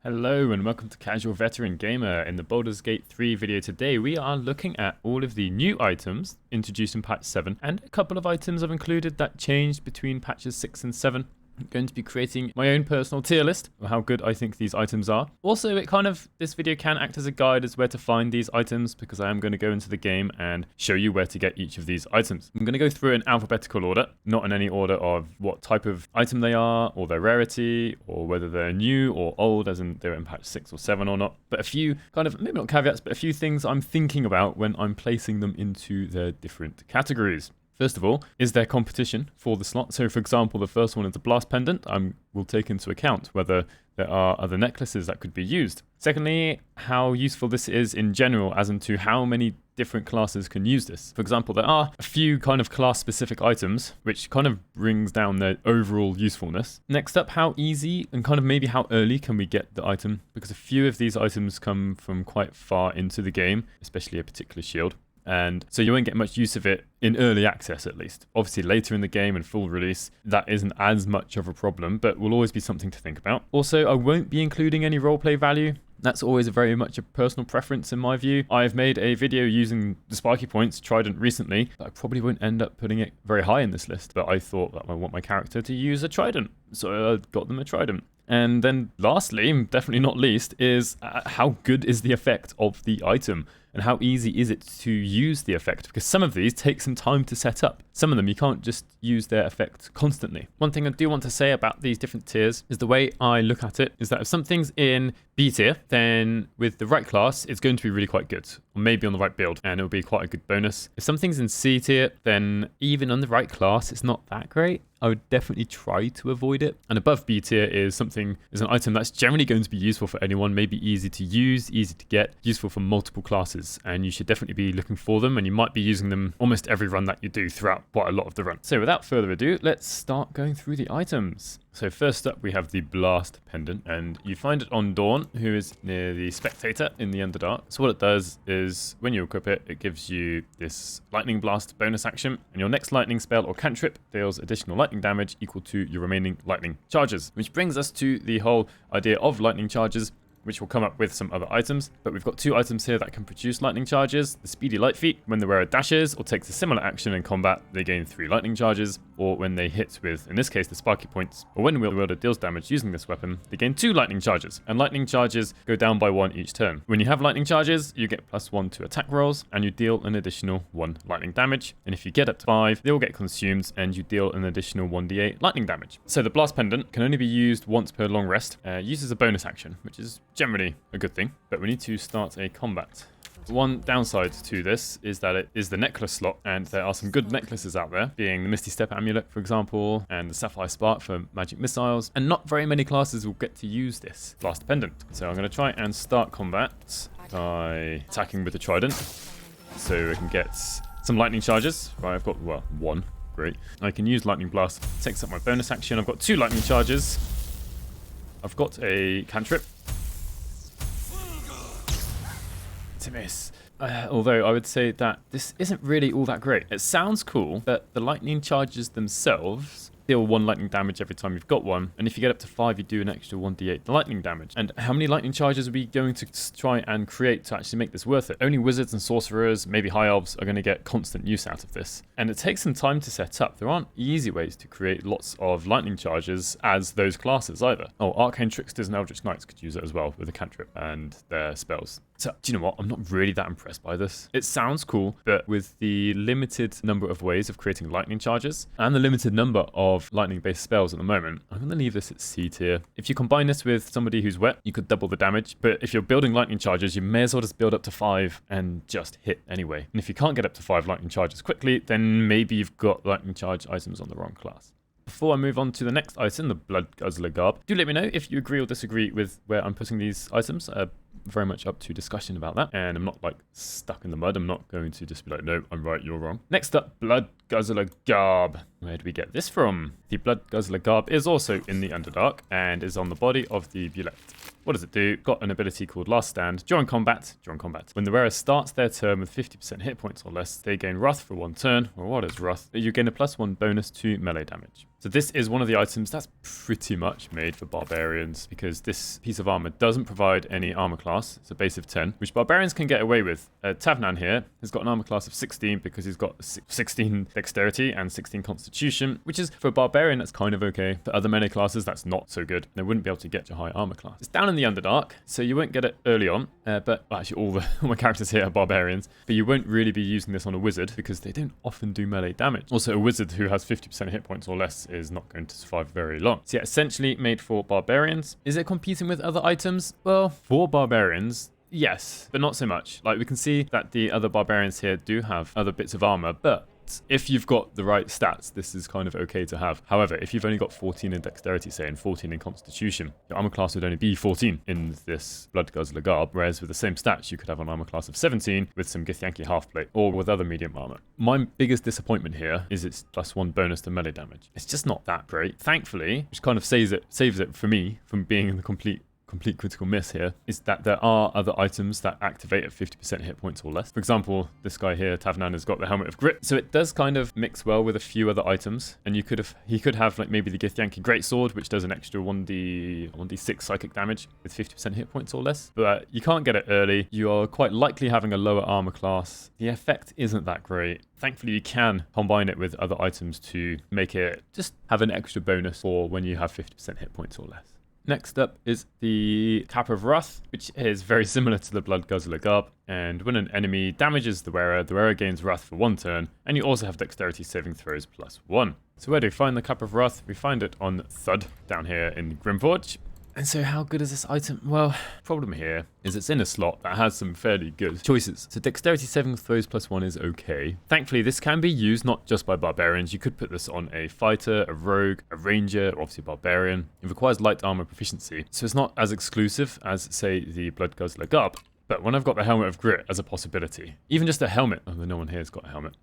Hello and welcome to Casual Veteran Gamer. In the Baldur's Gate 3 video today, we are looking at all of the new items introduced in patch 7 and a couple of items I've included that changed between patches 6 and 7. I'm going to be creating my own personal tier list of how good I think these items are. Also, this video can act as a guide as where to find these items because I am going to go into the game and show you where to get each of these items. I'm going to go through in alphabetical order, not in any order of what type of item they are or their rarity or whether they're new or old as in they're in patch 6 or 7 or not. But a few maybe not caveats, but a few things I'm thinking about when I'm placing them into their different categories. First of all, is there competition for the slot? So for example, the first one is the Blast Pendant. Will take into account whether there are other necklaces that could be used. Secondly, how useful this is in general, as into how many different classes can use this. For example, there are a few class-specific items, which brings down their overall usefulness. Next up, how easy and maybe how early can we get the item? Because a few of these items come from quite far into the game, especially a particular shield. And so you won't get much use of it in early access, at least. Obviously, later in the game and full release, that isn't as much of a problem, but will always be something to think about. Also, I won't be including any roleplay value. That's always very much a personal preference in my view. I've made a video using the Sparky Points Trident recently, but I probably won't end up putting it very high in this list, but I thought that I want my character to use a Trident, so I got them a Trident. And then lastly, definitely not least, is how good is the effect of the item? And how easy is it to use the effect? Because some of these take some time to set up. Some of them you can't just use their effect constantly. One thing I do want to say about these different tiers is the way I look at it is that if something's in B tier, then with the right class, it's going to be really quite good. Or maybe on the right build, and it'll be quite a good bonus. If something's in C tier, then even on the right class, it's not that great. I would definitely try to avoid it. And above B tier is an item that's generally going to be useful for anyone, maybe easy to use, easy to get, useful for multiple classes. And you should definitely be looking for them, and you might be using them almost every run that you do throughout quite a lot of the run. So without further ado, let's start going through the items. So first up, we have the Blast Pendant, and you find it on Dawn, who is near the Spectator in the Underdark. So what it does is, when you equip it, it gives you this Lightning Blast bonus action, and your next lightning spell or cantrip deals additional lightning damage equal to your remaining lightning charges. Which brings us to the whole idea of lightning charges, which will come up with some other items. But we've got two items here that can produce lightning charges. The Speedy Lightfeet, when the wearer dashes or takes a similar action in combat, they gain 3 lightning charges, or when they hit with, in this case, the Sparky Points, or when the wielder deals damage using this weapon, they gain 2 lightning charges, and lightning charges go down by 1 each turn. When you have lightning charges, you get +1 to attack rolls, and you deal an additional 1 lightning damage, and if you get up to 5, they will get consumed, and you deal an additional 1d8 lightning damage. So the Blast Pendant can only be used once per long rest, uses a bonus action, which is generally a good thing, but we need to start a combat. One downside to this is that it is the necklace slot, and there are some good necklaces out there, being the Misty Step Amulet, for example, and the Sapphire Spark for magic missiles, and not very many classes will get to use this Blast Pendant. So I'm going to try and start combat by attacking with the Trident, so I can get some lightning charges. Right, I've got, 1. Great. I can use Lightning Blast, takes up my bonus action. I've got 2 lightning charges. I've got a cantrip. To miss. Although I would say that this isn't really all that great. It sounds cool, but the lightning charges themselves deal 1 lightning damage every time you've got one, and if you get up to 5, you do an extra 1d8 lightning damage. And how many lightning charges are we going to try and create to actually make this worth it? Only wizards and sorcerers, maybe high elves, are going to get constant use out of this. And it takes some time to set up. There aren't easy ways to create lots of lightning charges as those classes either. Oh, arcane tricksters and eldritch knights could use it as well with a cantrip and their spells. So, do you know what? I'm not really that impressed by this. It sounds cool, but with the limited number of ways of creating lightning charges and the limited number of lightning-based spells at the moment, I'm going to leave this at C tier. If you combine this with somebody who's wet, you could double the damage, but if you're building lightning charges, you may as well just build up to 5 and just hit anyway. And if you can't get up to 5 lightning charges quickly, then maybe you've got lightning charge items on the wrong class. Before I move on to the next item, the Bloodguzzler Garb, do let me know if you agree or disagree with where I'm putting these items. Very much up to discussion about that, and I'm not stuck in the mud. I'm not going to just be like, no, I'm right, you're wrong. Next up, Bloodguzzler Garb. Where do we get this from? The Bloodguzzler Garb is also in the Underdark and is on the body of the Bulette. What does it do? Got an ability called Last Stand. During combat. When the wearer starts their turn with 50% hit points or less, they gain Wrath for 1 turn. Well, what is Wrath? You gain a +1 bonus to melee damage. So this is one of the items that's pretty much made for barbarians, because this piece of armor doesn't provide any armor class. It's a base of 10, which barbarians can get away with. Tavnan here has got an armor class of 16 because he's got 16 dexterity and 16 constitution, which is, for a barbarian, that's kind of okay. For other melee classes, that's not so good. They wouldn't be able to get a high armor class. It's down in the Underdark, so you won't get it early on, but well, actually all my characters here are barbarians, but you won't really be using this on a wizard because they don't often do melee damage. Also, a wizard who has 50% hit points or less is not going to survive very long. So yeah, essentially made for barbarians. Is it competing with other items? Well, for barbarians, yes, but not so much. Like, we can see that the other barbarians here do have other bits of armor, but if you've got the right stats, this is kind of okay to have. However, if you've only got 14 in dexterity, say, and 14 in constitution, your armor class would only be 14 in this Bloodguzzler Garb, whereas with the same stats, you could have an armor class of 17 with some Githyanki halfplate, or with other medium armor. My biggest disappointment here is its +1 bonus to melee damage. It's just not that great. Thankfully, which kind of saves it for me from being in the complete critical miss here, is that there are other items that activate at 50% hit points or less. For example, this guy here, Tavnan, has got the Helmet of Grit, so it does kind of mix well with a few other items, and he could have like maybe the Githyanki Greatsword, which does an extra 1d6 psychic damage with 50% hit points or less, but you can't get it early. You are quite likely having a lower armor class. The effect isn't that great. Thankfully, you can combine it with other items to make it just have an extra bonus for when you have 50% hit points or less. Next up is the Cap of Wrath, which is very similar to the Bloodguzzler Garb, and when an enemy damages the wearer gains Wrath for 1 turn, and you also have dexterity saving throws +1. So where do we find the Cap of Wrath? We find it on Thud, down here in Grimforge. And so how good is this item? Well, problem here is it's in a slot that has some fairly good choices. So dexterity saving throws +1 is okay. Thankfully, this can be used not just by barbarians. You could put this on a fighter, a rogue, a ranger, or obviously a barbarian. It requires light armor proficiency, so it's not as exclusive as, say, the Bloodguzzler Garb. But when I've got the Helmet of Grit as a possibility, even just a helmet, although no one here has got a helmet,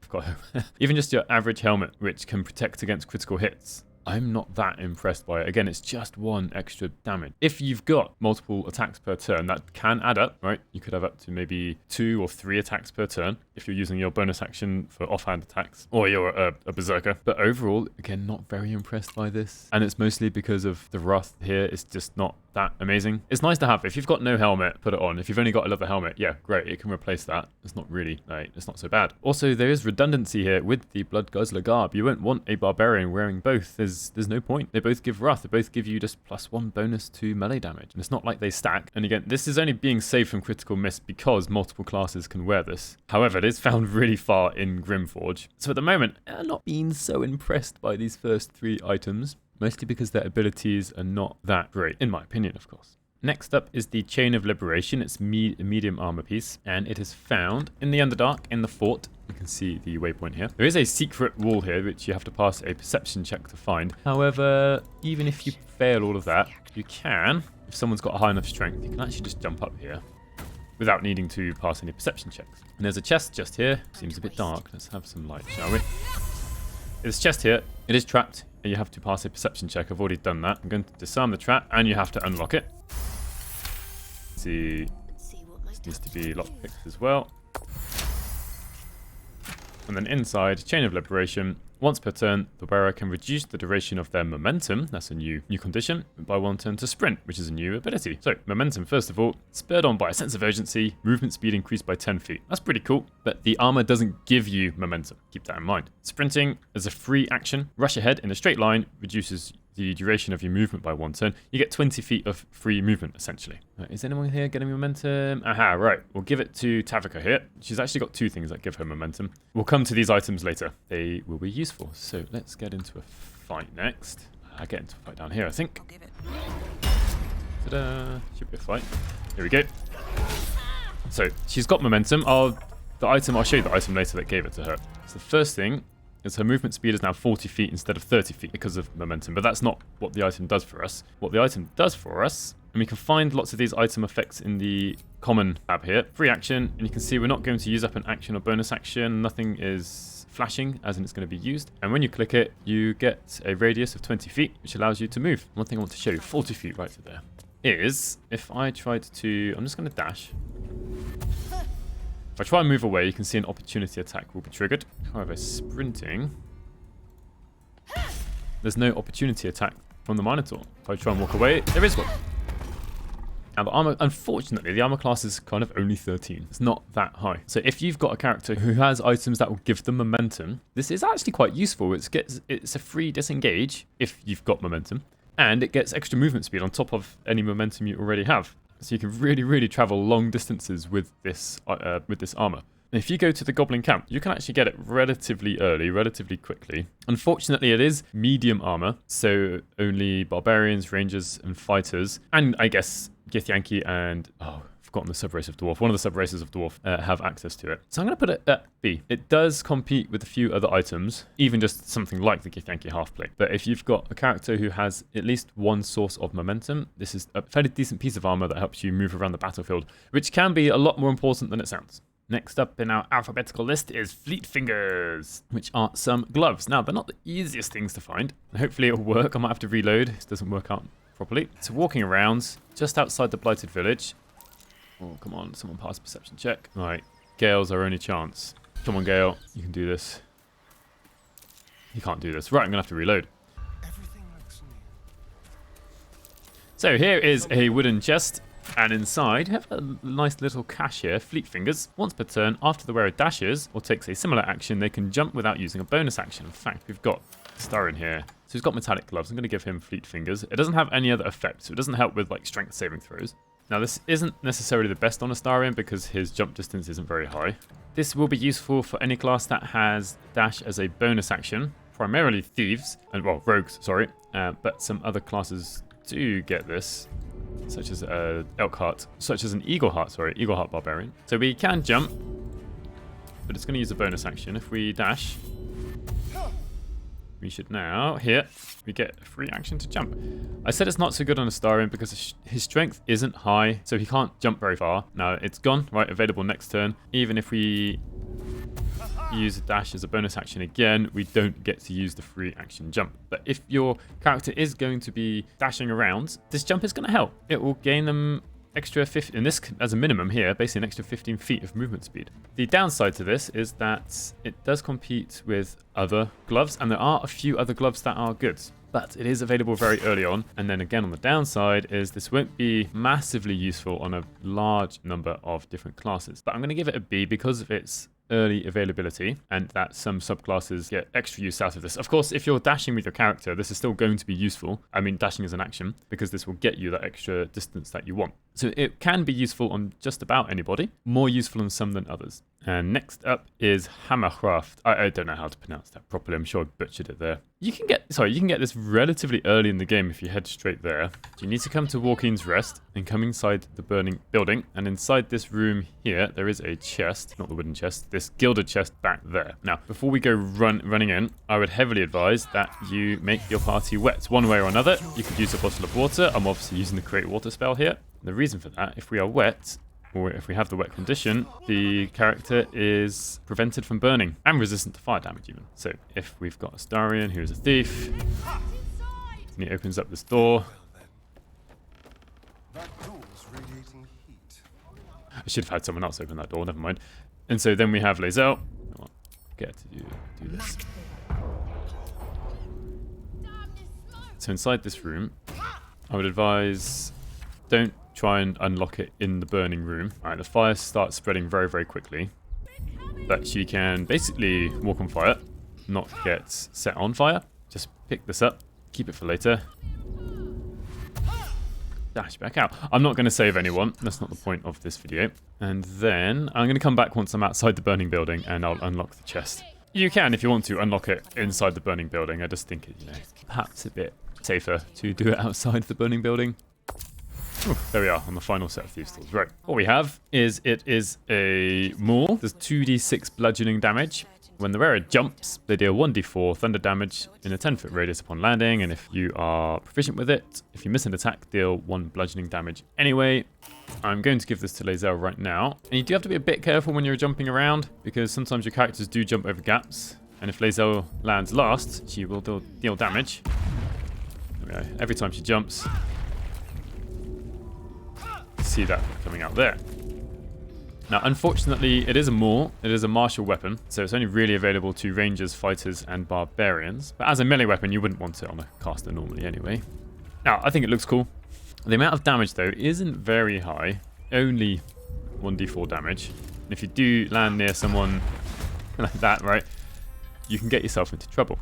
even just your average helmet, which can protect against critical hits, I'm not that impressed by it. Again, it's just 1 extra damage. If you've got multiple attacks per turn, that can add up, right? You could have up to maybe 2 or 3 attacks per turn if you're using your bonus action for offhand attacks, or you're a berserker. But overall, again, not very impressed by this. And it's mostly because of the Wrath here. It's just not that amazing. It's nice to have. If you've got no helmet, put it on. If you've only got a leather helmet, yeah, great, it can replace that. It's not really, like, it's not so bad. Also, there is redundancy here with the Bloodguzzler Garb. You won't want a barbarian wearing both. There's no point. They both give Wrath. They both give you just +1 bonus to melee damage. And it's not like they stack. And again, this is only being saved from critical miss because multiple classes can wear this. However, it is found really far in Grimforge. So at the moment, I'm not being so impressed by these first 3 items. Mostly because their abilities are not that great, in my opinion, of course. Next up is the Chain of Liberation. It's a medium armor piece, and it is found in the Underdark, in the fort. You can see the waypoint here. There is a secret wall here, which you have to pass a perception check to find. However, even if you fail all of that, you can, if someone's got a high enough strength, you can actually just jump up here without needing to pass any perception checks. And there's a chest just here. Seems a bit dark. Let's have some light, shall we? There's a chest here. It is trapped. You have to pass a perception check. I've already done that. I'm going to disarm the trap, and you have to unlock it. See, this needs to be lockpicked as well. And then inside, Chain of Liberation. Once per turn, the wearer can reduce the duration of their momentum, that's a new condition, by 1 turn to sprint, which is a new ability. So, momentum, first of all, spurred on by a sense of urgency, movement speed increased by 10 feet. That's pretty cool, but the armor doesn't give you momentum. Keep that in mind. Sprinting is a free action. Rush ahead in a straight line reduces the duration of your movement by 1 turn. You get 20 feet of free movement, essentially. Is anyone here getting momentum? Aha, right. We'll give it to Tavika here. She's actually got 2 things that give her momentum. We'll come to these items later. They will be useful. So let's get into a fight next. I get into a fight down here, I think. Ta-da! Should be a fight. Here we go. So she's got momentum. I'll show you the item later that gave it to her. So the first thing is her movement speed is now 40 feet instead of 30 feet because of momentum, but that's not what the item does for us. What the item does for us, and we can find lots of these item effects in the common tab here. Free action, and you can see we're not going to use up an action or bonus action. Nothing is flashing, as in it's going to be used. And when you click it, you get a radius of 20 feet, which allows you to move. One thing I want to show you, 40 feet right to there, is if I tried to, I'm just going to dash. If I try and move away, you can see an opportunity attack will be triggered. However, sprinting, there's no opportunity attack from the Minotaur. If I try and walk away, there is one. Now the armor, unfortunately, the armor class is kind of only 13. It's not that high. So if you've got a character who has items that will give them momentum, this is actually quite useful. It's a free disengage if you've got momentum, and it gets extra movement speed on top of any momentum you already have. So you can really, really travel long distances with this armor. And if you go to the Goblin camp, you can actually get it relatively early, relatively quickly. Unfortunately, it is medium armor, so only barbarians, rangers, and fighters, and I guess Githyanki and I've forgotten the subrace of dwarf. One of the subraces of dwarf have access to it. So I'm going to put it at B. It does compete with a few other items, even just something like the Githyanki halfplate. But if you've got a character who has at least one source of momentum, this is a fairly decent piece of armor that helps you move around the battlefield, which can be a lot more important than it sounds. Next up in our alphabetical list is Fleetfingers, which are some gloves. Now, they're not the easiest things to find. Hopefully it'll work. I might have to reload. This doesn't work out properly. So walking around just outside the Blighted Village. Oh, come on. Someone pass perception check. All right. Gale's our only chance. Come on, Gale. You can do this. You can't do this. Right, I'm going to have to reload. So here is a wooden chest. And inside, you have a nice little cache here, Fleetfingers. Once per turn, after the wearer dashes or takes a similar action, they can jump without using a bonus action. In fact, we've got Star in here. So he's got metallic gloves. I'm going to give him Fleetfingers. It doesn't have any other effect, so it doesn't help with like strength saving throws. Now, this isn't necessarily the best on Astarion because his jump distance isn't very high. This will be useful for any class that has dash as a bonus action, primarily thieves, and well, rogues, sorry. But some other classes do get this, such as Elkheart, such as an Eagleheart Barbarian. So we can jump, but it's going to use a bonus action. If we dash, we should now, here, we get a free action to jump. I said it's not so good on Astarion because his strength isn't high, so he can't jump very far. Now it's gone, right, available next turn. Even if we use a dash as a bonus action again, we don't get to use the free action jump. But if your character is going to be dashing around, this jump is going to help. It will gain them extra 50, in this as a minimum here, basically an extra 15 feet of movement speed. The downside to this is that it does compete with other gloves, and there are a few other gloves that are good. But it is available very early on. And then again on the downside is this won't be massively useful on a large number of different classes. But I'm going to give it a B because of its early availability and that some subclasses get extra use out of this. Of course, if you're dashing with your character, this is still going to be useful. I mean, dashing is an action because this will get you that extra distance that you want. So it can be useful on just about anybody, more useful on some than others. And next up is Hamarhraft. I don't know how to pronounce that properly. I'm sure I butchered it there. You can get this relatively early in the game if you head straight there. You need to come to Walkeen's Rest and come inside the burning building. And inside this room here, there is a chest, not the wooden chest, this gilded chest back there. Now, before we go running in, I would heavily advise that you make your party wet. One way or another, you could use a bottle of water. I'm obviously using the Create Water spell here. The reason for that, if we are wet, or if we have the wet condition, the character is prevented from burning and resistant to fire damage even. So if we've got Astarion, who is a thief, and he opens up this door. I should have had someone else open that door, never mind. And so then we have Lae'zel. Get to do this. So inside this room, I would advise don't try and unlock it in the burning room. Alright, the fire starts spreading very, very quickly. But she can basically walk on fire, not get set on fire. Just pick this up, keep it for later. Dash back out. I'm not going to save anyone. That's not the point of this video. And then I'm going to come back once I'm outside the burning building and I'll unlock the chest. You can, if you want to, unlock it inside the burning building. I just think it, perhaps a bit safer to do it outside the burning building. Ooh, there we are on the final set of Thieves' Tools. Right, what we have is it is a maul. There's 2d6 bludgeoning damage. When the wearer jumps, they deal 1d4 thunder damage in a 10-foot radius upon landing, and if you are proficient with it, if you miss an attack, deal 1 bludgeoning damage. Anyway, I'm going to give this to Lae'zel right now. And you do have to be a bit careful when you're jumping around, because sometimes your characters do jump over gaps, and if Lae'zel lands last, she will deal damage. There we go. Every time she jumps, see that coming out there. Now, unfortunately, it is a Maul. It is a martial weapon, so it's only really available to rangers, fighters, and barbarians. But as a melee weapon, you wouldn't want it on a caster normally anyway. Now, I think it looks cool. The amount of damage, though, isn't very high. Only 1d4 damage. And if you do land near someone like that, right, you can get yourself into trouble.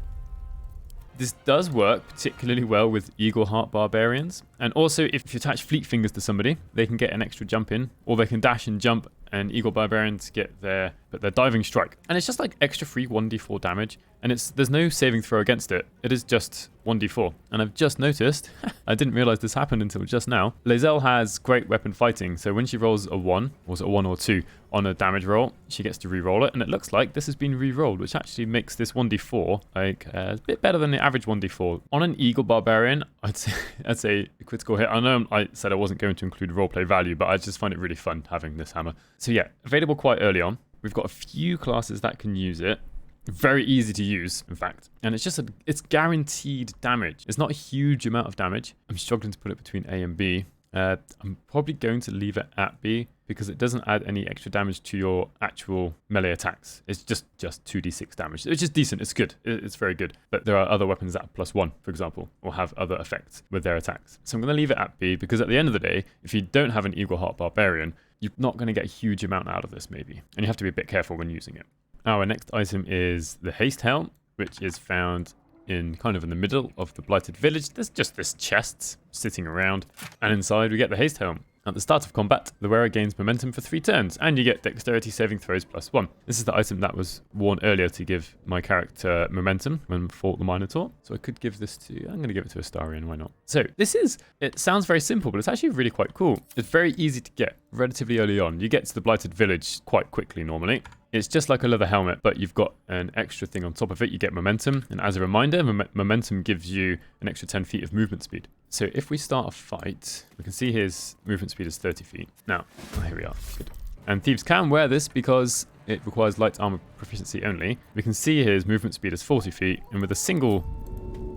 This does work particularly well with Eagle Heart Barbarians. And also, if you attach Fleetfingers to somebody, they can get an extra jump in, or they can dash and jump, and Eagle Barbarians get their diving strike. And it's just like extra free 1d4 damage, and there's no saving throw against it. It is just 1d4. And I've just noticed, I didn't realize this happened until just now, Lae'zel has great weapon fighting, so when she rolls a 1, or is it a 1 or 2, on a damage roll, she gets to re-roll it, and it looks like this has been re-rolled, which actually makes this 1d4 like a bit better than the average 1d4. On an Eagle Barbarian, I'd say a critical hit. I know I said I wasn't going to include roleplay value, but I just find it really fun having this hammer. So yeah, available quite early on. We've got a few classes that can use it. Very easy to use, in fact. And it's just it's guaranteed damage. It's not a huge amount of damage. I'm struggling to put it between A and B. I'm probably going to leave it at B because it doesn't add any extra damage to your actual melee attacks. It's just 2d6 damage, which is decent. It's good. It's very good. But there are other weapons that are +1, for example, or have other effects with their attacks. So I'm going to leave it at B because at the end of the day, if you don't have an Eagle Heart Barbarian, you're not going to get a huge amount out of this maybe. And you have to be a bit careful when using it. Our next item is the Haste Helm, which is found in kind of in the middle of the Blighted Village. There's just this chest sitting around, and inside we get the Haste Helm. At the start of combat, the wearer gains momentum for 3 turns, and you get dexterity saving throws +1. This is the item that was worn earlier to give my character momentum when fought the Minotaur. So I could give this I'm going to give it to Astarion, why not? So it sounds very simple, but it's actually really quite cool. It's very easy to get relatively early on. You get to the Blighted Village quite quickly normally. It's just like a leather helmet, but you've got an extra thing on top of it. You get momentum, and as a reminder, momentum gives you an extra 10 feet of movement speed. So if we start a fight, we can see his movement speed is 30 feet. Now, here we are. Good. And thieves can wear this because it requires light armor proficiency only. We can see his movement speed is 40 feet, and with a single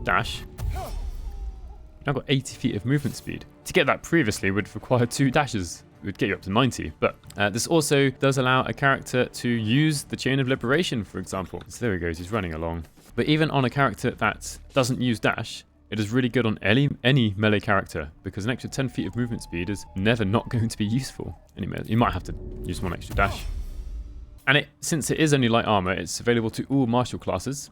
dash, we've now got 80 feet of movement speed. To get that previously would require 2 dashes. It would get you up to 90, but this also does allow a character to use the Chain of Liberation, for example. So there he goes, he's running along. But even on a character that doesn't use dash, it is really good on any melee character, because an extra 10 feet of movement speed is never not going to be useful. Anyway, you might have to use 1 extra dash. And since it is only light armor, it's available to all martial classes.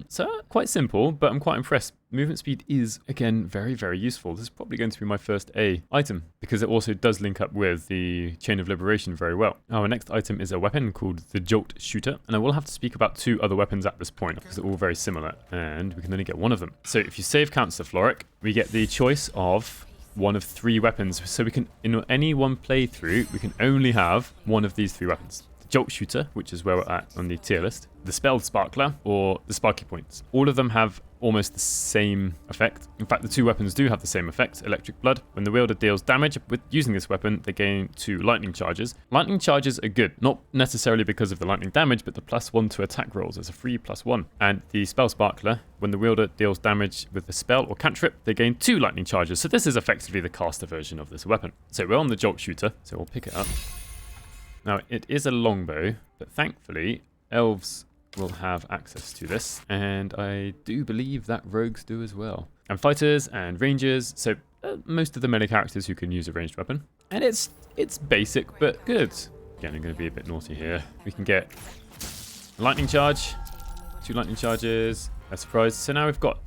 So quite simple, but I'm quite impressed. Movement speed is, again, very, very useful. This is probably going to be my first A item, because it also does link up with the Chain of Liberation very well. Our next item is a weapon called the Joltshooter, and I will have to speak about 2 other weapons at this point, because they're all very similar, and we can only get 1 of them. So if you save Councillor Floric, we get the choice of 1 of 3 weapons. So we can, in any one playthrough, we can only have 1 of these 3 weapons. Joltshooter, which is where we're at on the tier list, the Spellsparkler, or the Sparky Points. All of them have almost the same effect. In fact, the 2 weapons do have the same effect, Electric Blood. When the wielder deals damage with using this weapon, they gain 2 lightning charges. Lightning charges are good, not necessarily because of the lightning damage, but the +1 to attack rolls as a free +1. And the Spellsparkler, when the wielder deals damage with a spell or cantrip, they gain 2 lightning charges. So this is effectively the caster version of this weapon. So we're on the Joltshooter, so we'll pick it up. Now, it is a longbow, but thankfully, elves will have access to this, and I do believe that rogues do as well. And fighters and rangers, so most of the melee characters who can use a ranged weapon. And it's basic, but good. Again, I'm going to be a bit naughty here. We can get a lightning charge, 2 lightning charges, a surprise. So now we've got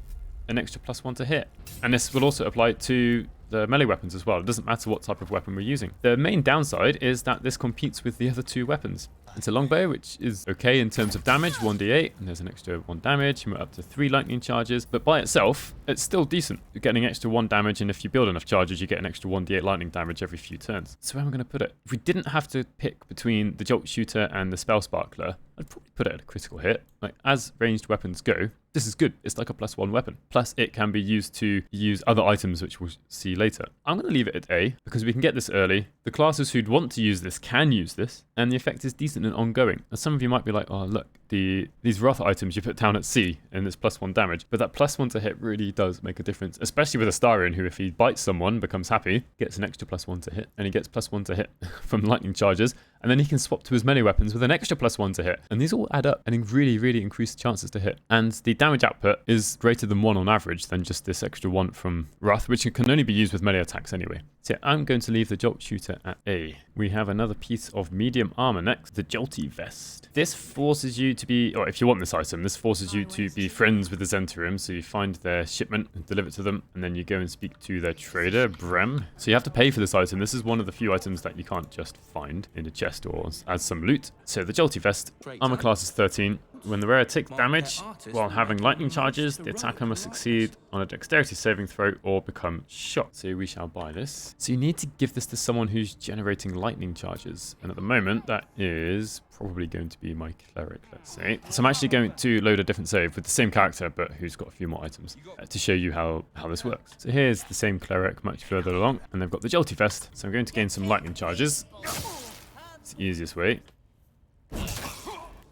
an extra +1 to hit. And this will also apply to the melee weapons as well. It doesn't matter what type of weapon we're using. The main downside is that this competes with the other 2 weapons. It's a longbow, which is okay in terms of damage, 1d8, and there's an extra 1 damage, and we're up to 3 lightning charges. But by itself, it's still decent. You're getting extra 1 damage, and if you build enough charges, you get an extra 1d8 lightning damage every few turns. So where am I going to put it? If we didn't have to pick between the Joltshooter and the Spellsparkler, I'd probably put it at a critical hit. like as ranged weapons go, this is good. It's like a +1 weapon. Plus, it can be used to use other items, which we'll see later. I'm going to leave it at A because we can get this early. The classes who'd want to use this can use this, and the effect is decent and ongoing. Now, some of you might be like, oh, look, these rough items you put down at C, and it's +1 damage. But that +1 to hit really does make a difference, especially with Astarion, who, if he bites someone, becomes happy, gets an extra +1 to hit, and he gets +1 to hit from lightning charges, and then he can swap to his melee weapons with an extra +1 to hit. And these all add up and really, really increase chances to hit. And the damage output is greater than 1 on average than just this extra 1 from Wrath, which can only be used with melee attacks anyway. So yeah, I'm going to leave the Joltshooter at A. We have another piece of medium armor next, the Jolty Vest. This forces you to be, or if you want this item, this forces you to be friends with the Zhentarim. So you find their shipment and deliver it to them, and then you go and speak to their trader, Brem. So you have to pay for this item. This is one of the few items that you can't just find in a chest or as some loot. So the Jolty Vest, armor class is 13. When the wearer takes damage while having lightning charges, the attacker must succeed on a dexterity saving throw or become shocked. So we shall buy this. So you need to give this to someone who's generating lightning charges. And at the moment, that is probably going to be my cleric, let's say. So I'm actually going to load a different save with the same character, but who's got a few more items to show you how this works. So here's the same cleric much further along, and they've got the Jolty Vest. So I'm going to gain some lightning charges. It's the easiest way.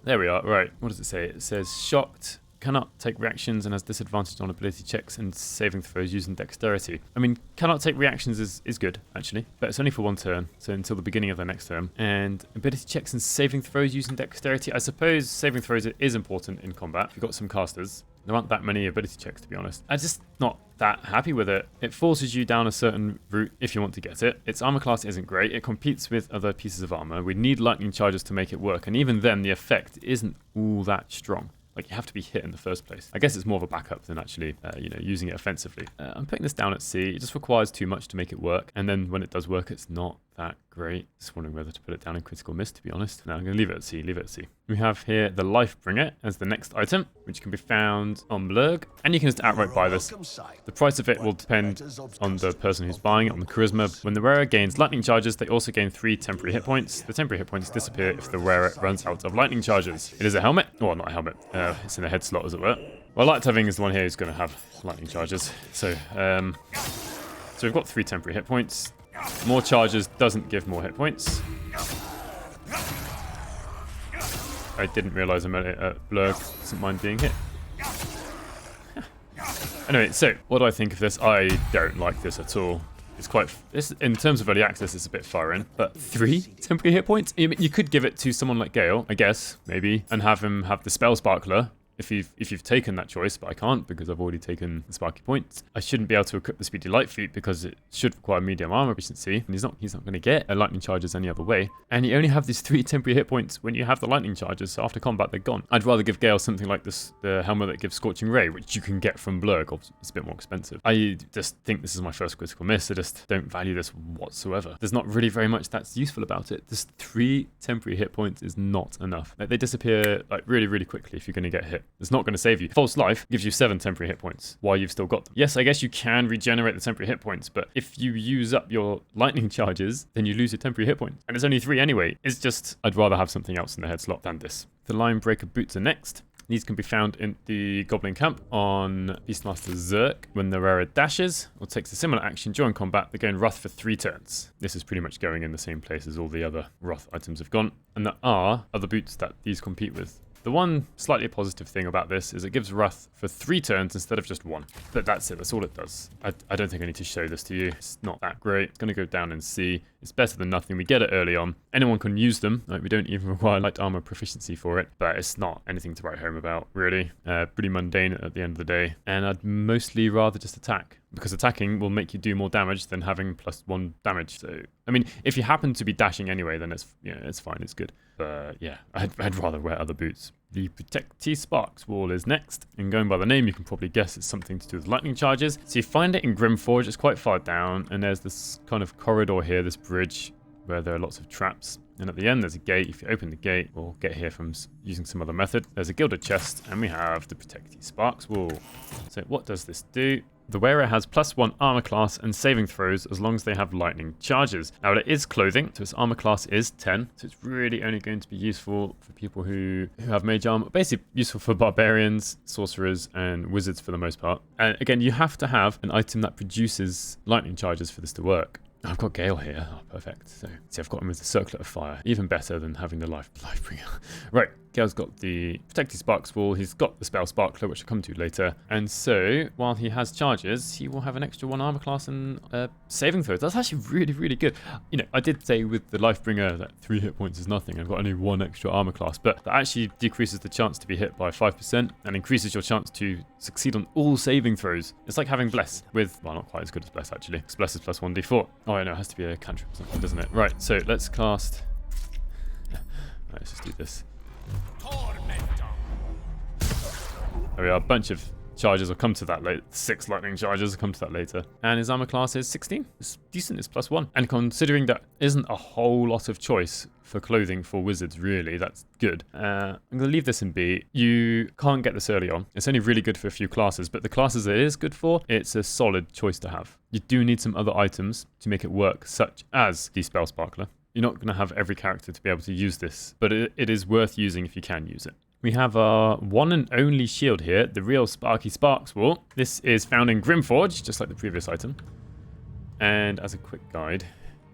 There we are. Right. What does it say? It says shocked, cannot take reactions and has disadvantage on ability checks and saving throws using dexterity. I mean, cannot take reactions is good, actually, but it's only for 1 turn, so until the beginning of the next turn. And ability checks and saving throws using dexterity. I suppose saving throws is important in combat. If you've got some casters, there aren't that many ability checks, to be honest. I'm just not that happy with it. It forces you down a certain route if you want to get it. Its armor class isn't great. It competes with other pieces of armor. We need lightning charges to make it work, and even then, the effect isn't all that strong. Like, you have to be hit in the first place. I guess it's more of a backup than actually, using it offensively. I'm putting this down at C. It just requires too much to make it work. And then when it does work, it's not that great. Just wondering whether to put it down in critical miss, to be honest. No, I'm going to leave it at C. Leave it at C. We have here the Lifebringer as the next item, which can be found on Blurg. And you can just outright buy this. The price of it will depend on the person who's buying it, on the charisma. When the wearer gains lightning charges, they also gain 3 temporary hit points. The temporary hit points disappear if the wearer runs out of lightning charges. It is a helmet. Well, not a helmet. It's in a head slot, as it were. Well, Light Having is the one here who's going to have lightning charges. So we've got 3 temporary hit points. More charges doesn't give more hit points. I didn't realise Blurg doesn't mind being hit. Anyway, so what do I think of this? I don't like this at all. It's in terms of early access, it's a bit far in, but 3 temporary hit points? You could give it to someone like Gale, I guess, maybe, and have him have the Spellsparkler. If you've taken that choice, but I can't because I've already taken the Sparky Points. I shouldn't be able to equip the Speedy Lightfeet because it should require medium armor efficiency, and he's not going to get a lightning charges any other way. And you only have these 3 temporary hit points when you have the lightning charges, so after combat they're gone. I'd rather give Gale something like this, the helmet that gives Scorching Ray, which you can get from Blurg. It's a bit more expensive. I just think this is my first critical miss. I just don't value this whatsoever. There's not really very much that's useful about it. This 3 temporary hit points is not enough. Like, they disappear like really, really quickly if you're going to get hit. It's not going to save you. False Life gives you 7 temporary hit points while you've still got them. Yes, I guess you can regenerate the temporary hit points, but if you use up your lightning charges, then you lose your temporary hit points. And it's only 3 anyway. It's just, I'd rather have something else in the head slot than this. The Linebreaker Boots are next. These can be found in the Goblin Camp on Beastmaster Zerk. When the wearer dashes or takes a similar action during combat, they go in Wrath for 3 turns. This is pretty much going in the same place as all the other Wrath items have gone. And there are other boots that these compete with. The one slightly positive thing about this is it gives Wrath for 3 turns instead of just 1. But that's it, that's all it does. I don't think I need to show this to you. It's not that great. It's going to go down in C. It's better than nothing. We get it early on. Anyone can use them. Like, we don't even require light armor proficiency for it. But it's not anything to write home about, really. Pretty mundane at the end of the day. And I'd mostly rather just attack, because attacking will make you do more damage than having +1 damage. So, I mean, if you happen to be dashing anyway, then it's fine, it's good. But yeah, I'd rather wear other boots. The Protecty Sparkswall is next, and going by the name, you can probably guess it's something to do with lightning charges. So you find it in Grimforge. It's quite far down, and there's this kind of corridor here, this bridge, where there are lots of traps. And at the end, there's a gate. If you open the gate, or get here from using some other method, there's a gilded chest, and we have the Protecty Sparkswall. So what does this do? The wearer has +1 armor class and saving throws as long as they have lightning charges. Now it is clothing, so its armor class is 10, so it's really only going to be useful for people who have mage armor. Basically useful for barbarians, sorcerers, and wizards for the most part. And again, you have to have an item that produces lightning charges for this to work. I've got Gale here. Oh, perfect. So, see, I've got him with the Circlet of Fire. Even better than having the Lifebringer. Right, Gale's got the Protecty Sparkswall. He's got the Spellsparkler, which I'll come to later. And so, while he has charges, he will have an extra 1 armor class and saving throws. That's actually really, really good. You know, I did say with the Lifebringer that 3 hit points is nothing. I've got only 1 extra armor class, but that actually decreases the chance to be hit by 5% and increases your chance to succeed on all saving throws. It's like having Bless with, well, not quite as good as Bless actually, because Bless is plus 1d4. Oh, I know, it has to be a cantrip or something, doesn't it? Right, so let's cast. Right, let's just do this. There we are, a bunch of charges. I'll come to that later. 6 lightning charges. I'll come to that later. And his armor class is 16. It's decent. It's +1. And considering that isn't a whole lot of choice for clothing for wizards, really, that's good. I'm going to leave this in B. You can't get this early on. It's only really good for a few classes, but the classes it is good for, it's a solid choice to have. You do need some other items to make it work, such as the Spellsparkler. You're not going to have every character to be able to use this, but it is worth using if you can use it. We have our one and only shield here, the real Sparky Sparkswall. This is found in Grimforge, just like the previous item. And as a quick guide,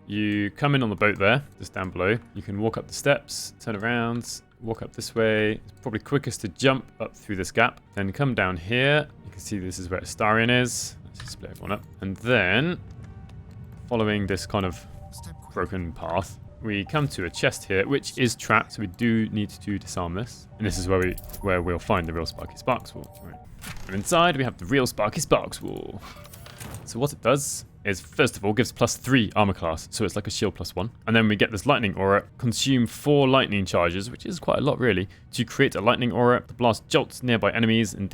you come in on the boat there, just down below. You can walk up the steps, turn around, walk up this way. It's probably quickest to jump up through this gap. Then come down here. You can see this is where Astarion is. Let's just split everyone up. And then, following this kind of broken path, we come to a chest here, which is trapped, so we do need to disarm this. And this is where we'll find the real Sparky Sparkswall. Right. And inside we have the real Sparky Sparkswall. So what it does is, first of all, gives +3 armor class, so it's like a shield +1. And then we get this lightning aura, consume 4 lightning charges, which is quite a lot really, to create a lightning aura that blasts jolts nearby enemies and